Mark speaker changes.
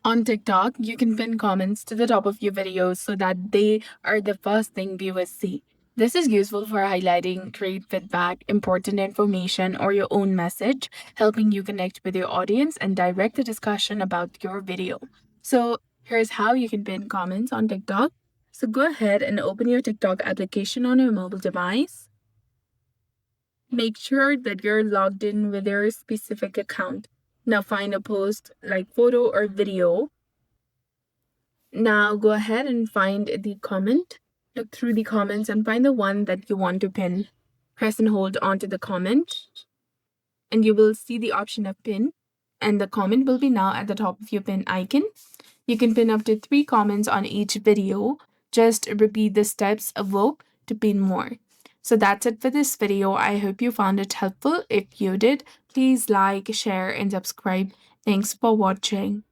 Speaker 1: On TikTok, you can pin comments to the top of your videos so that they are the first thing viewers see. This is useful for highlighting great feedback, important information, or your own message, helping you connect with your audience and direct the discussion about your video. So, here's how you can pin comments on TikTok. So, go ahead and open your TikTok application on your mobile device. Make sure that you're logged in with your specific account. Now, find a post like photo or video. Now go ahead and find the comment. Look through the comments and find the one that you want to pin. Press and hold onto the comment, and you will see the option of pin, and the comment will be now at the top of your pin icon. You can pin up to 3 comments on each video. Just repeat the steps above to pin more. So that's it for this video. I hope you found it helpful. If you did, please like, share, and subscribe. Thanks for watching.